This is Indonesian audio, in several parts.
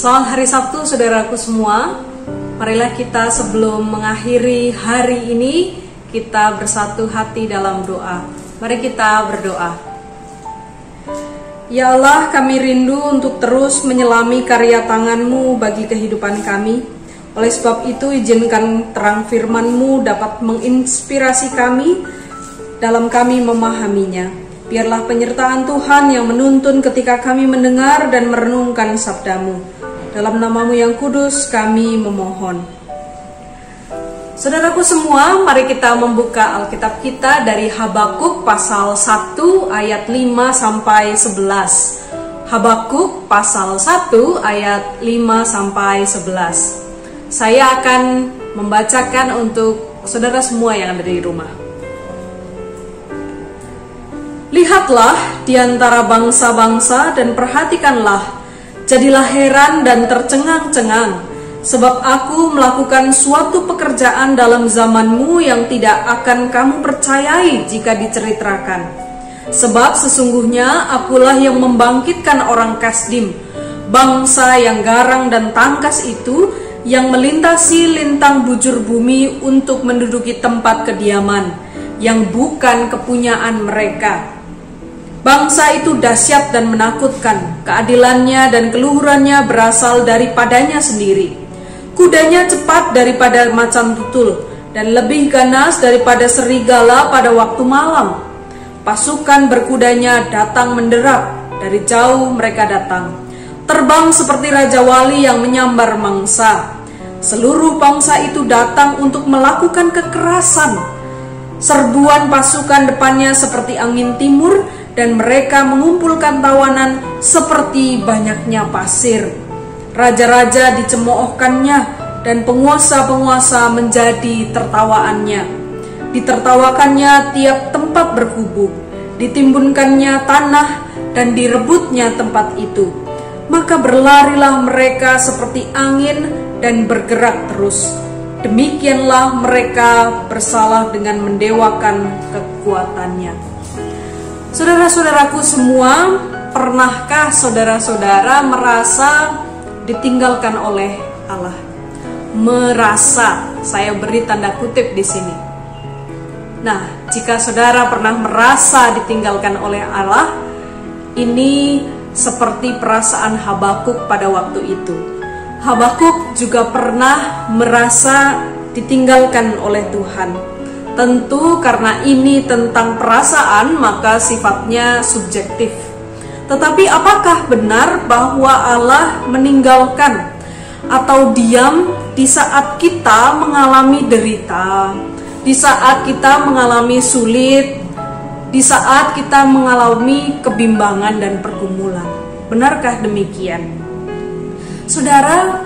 Selamat hari Sabtu saudaraku semua. Marilah kita sebelum mengakhiri hari ini, kita bersatu hati dalam doa. Mari kita berdoa. Ya Allah, kami rindu untuk terus menyelami karya tangan-Mu bagi kehidupan kami. Oleh sebab itu, izinkan terang firman-Mu dapat menginspirasi kami dalam kami memahaminya. Biarlah penyertaan Tuhan yang menuntun ketika kami mendengar dan merenungkan sabda-Mu. Dalam nama-Mu yang kudus kami memohon. Saudaraku semua, mari kita membuka Alkitab kita dari Habakuk pasal 1 ayat 5 sampai 11. Habakuk pasal 1 ayat 5 sampai 11. Saya akan membacakan untuk saudara semua yang ada di rumah. Lihatlah di antara bangsa-bangsa dan perhatikanlah, jadilah heran dan tercengang-cengang, sebab aku melakukan suatu pekerjaan dalam zaman-Mu yang tidak akan kamu percayai jika diceritakan. Sebab sesungguhnya akulah yang membangkitkan orang Kasdim, bangsa yang garang dan tangkas itu, yang melintasi lintang bujur bumi untuk menduduki tempat kediaman, yang bukan kepunyaan mereka. Bangsa itu dahsyat dan menakutkan, keadilannya dan keluhurannya berasal daripadanya sendiri. Kudanya cepat daripada macan tutul, dan lebih ganas daripada serigala pada waktu malam. Pasukan berkudanya datang menderap, dari jauh mereka datang. Terbang seperti Raja Wali yang menyambar mangsa. Seluruh bangsa itu datang untuk melakukan kekerasan. Serbuan pasukan depannya seperti angin timur, dan mereka mengumpulkan tawanan seperti banyaknya pasir. Raja-raja dicemoohkannya, dan penguasa-penguasa menjadi tertawaannya. Ditertawakannya tiap tempat berkubu, ditimbunkannya tanah, dan direbutnya tempat itu. Maka berlarilah mereka seperti angin dan bergerak terus. Demikianlah mereka bersalah dengan mendewakan kekuatannya. Saudara-saudaraku semua, pernahkah saudara-saudara merasa ditinggalkan oleh Allah? Merasa, saya beri tanda kutip di sini. Nah, jika saudara pernah merasa ditinggalkan oleh Allah, ini seperti perasaan Habakuk pada waktu itu. Habakuk juga pernah merasa ditinggalkan oleh Tuhan. Tentu karena ini tentang perasaan, maka sifatnya subjektif. Tetapi apakah benar bahwa Allah meninggalkan atau diam di saat kita mengalami derita, di saat kita mengalami sulit, di saat kita mengalami kebimbangan dan pergumulan? Benarkah demikian? Saudara,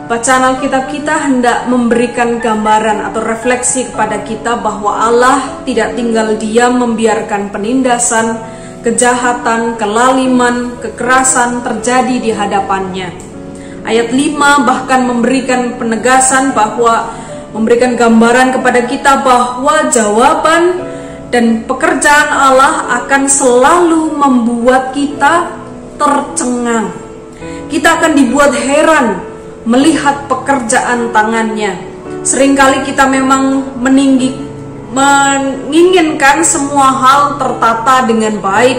bacaan Alkitab kita hendak memberikan gambaran atau refleksi kepada kita bahwa Allah tidak tinggal diam membiarkan penindasan, kejahatan, kelaliman, kekerasan terjadi di hadapannya. Ayat 5 bahkan memberikan penegasan bahwa memberikan gambaran kepada kita bahwa jawaban dan pekerjaan Allah akan selalu membuat kita tercengang. Kita akan dibuat heran melihat pekerjaan tangannya. Seringkali kita memang menginginkan semua hal tertata dengan baik,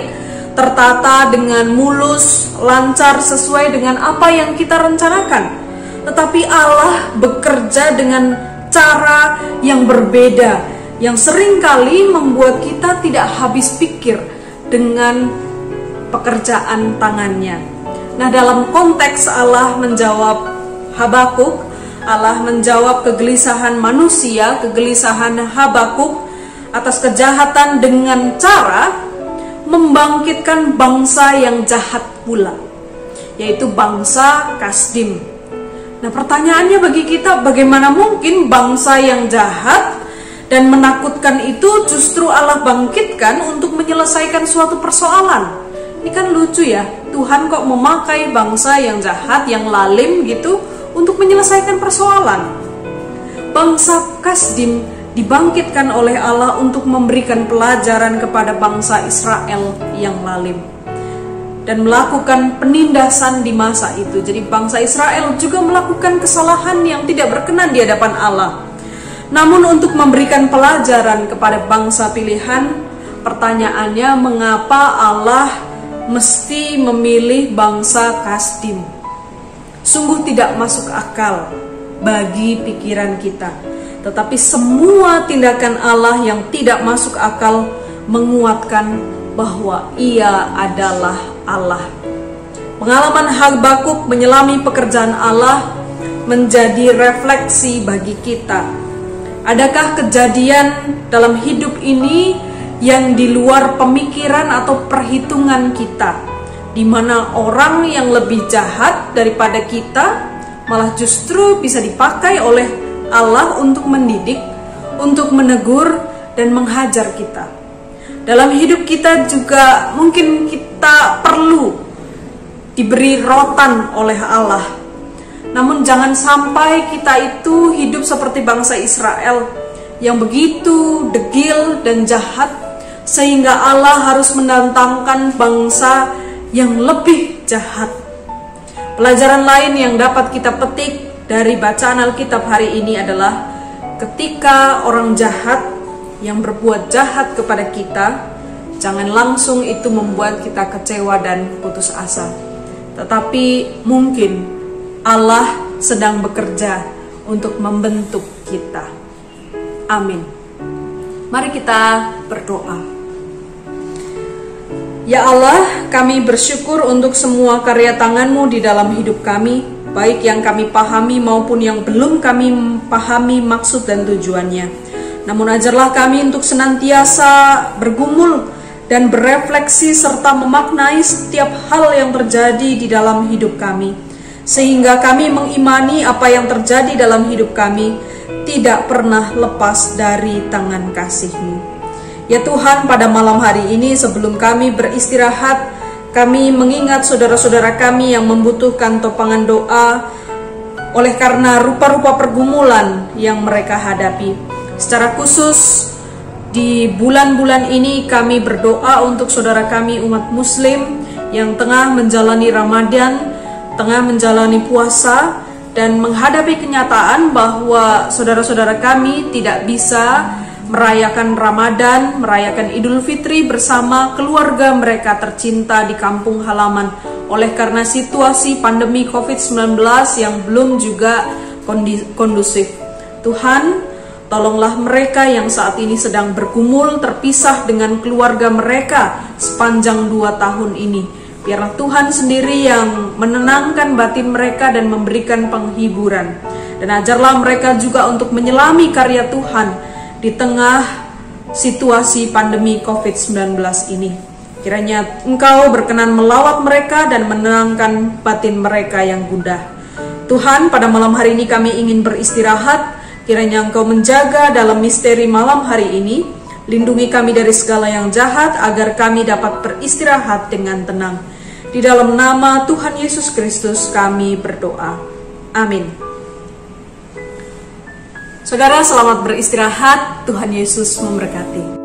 tertata dengan mulus, lancar sesuai dengan apa yang kita rencanakan. Tetapi Allah bekerja dengan cara yang berbeda, yang seringkali membuat kita tidak habis pikir dengan pekerjaan tangannya. Nah, dalam konteks Allah menjawab Habakuk, Allah menjawab kegelisahan manusia, kegelisahan Habakuk atas kejahatan dengan cara membangkitkan bangsa yang jahat pula, yaitu bangsa Kasdim. Nah, pertanyaannya bagi kita, bagaimana mungkin bangsa yang jahat dan menakutkan itu justru Allah bangkitkan untuk menyelesaikan suatu persoalan? Ini kan lucu ya, Tuhan kok memakai bangsa yang jahat, yang lalim gitu untuk menyelesaikan persoalan. Bangsa Kasdim dibangkitkan oleh Allah untuk memberikan pelajaran kepada bangsa Israel yang lalim. dan melakukan penindasan di masa itu. Jadi bangsa Israel juga melakukan kesalahan yang tidak berkenan di hadapan Allah. Namun untuk memberikan pelajaran kepada bangsa pilihan, pertanyaannya, mengapa Allah mesti memilih bangsa Kasdim? Sungguh tidak masuk akal bagi pikiran kita. Tetapi semua tindakan Allah yang tidak masuk akal menguatkan bahwa Ia adalah Allah. Pengalaman Habakuk menyelami pekerjaan Allah menjadi refleksi bagi kita. Adakah kejadian dalam hidup ini yang di luar pemikiran atau perhitungan kita, di mana orang yang lebih jahat daripada kita malah justru bisa dipakai oleh Allah untuk mendidik, untuk menegur dan menghajar kita? Dalam hidup kita juga mungkin kita perlu diberi rotan oleh Allah. Namun jangan sampai kita itu hidup seperti bangsa Israel yang begitu degil dan jahat, sehingga Allah harus mendatangkan bangsa yang lebih jahat. Pelajaran lain yang dapat kita petik dari bacaan Alkitab hari ini adalah ketika orang jahat yang berbuat jahat kepada kita, jangan langsung itu membuat kita kecewa dan putus asa. Tetapi mungkin Allah sedang bekerja untuk membentuk kita. Amin. Mari kita berdoa. Ya Allah, kami bersyukur untuk semua karya tangan-Mu di dalam hidup kami, baik yang kami pahami maupun yang belum kami pahami maksud dan tujuannya. Namun ajarlah kami untuk senantiasa bergumul dan berefleksi serta memaknai setiap hal yang terjadi di dalam hidup kami, sehingga kami mengimani apa yang terjadi dalam hidup kami tidak pernah lepas dari tangan kasih-Mu. Ya Tuhan, pada malam hari ini sebelum kami beristirahat, kami mengingat saudara-saudara kami yang membutuhkan topangan doa oleh karena rupa-rupa pergumulan yang mereka hadapi. Secara khusus di bulan-bulan ini kami berdoa untuk saudara kami umat Muslim yang tengah menjalani Ramadan, tengah menjalani puasa, dan menghadapi kenyataan bahwa saudara-saudara kami tidak bisa merayakan Ramadan, merayakan Idul Fitri bersama keluarga mereka tercinta di kampung halaman oleh karena situasi pandemi COVID-19 yang belum juga kondusif. Tuhan, tolonglah mereka yang saat ini sedang bergumul terpisah dengan keluarga mereka sepanjang 2 tahun ini. Biarlah Tuhan sendiri yang menenangkan batin mereka dan memberikan penghiburan. Dan ajarlah mereka juga untuk menyelami karya Tuhan di tengah situasi pandemi COVID-19 ini. Kiranya Engkau berkenan melawat mereka dan menenangkan batin mereka yang gundah. Tuhan, pada malam hari ini kami ingin beristirahat. Kiranya Engkau menjaga dalam misteri malam hari ini. Lindungi kami dari segala yang jahat agar kami dapat beristirahat dengan tenang. Di dalam nama Tuhan Yesus Kristus kami berdoa. Amin. Saudara, selamat beristirahat. Tuhan Yesus memberkati.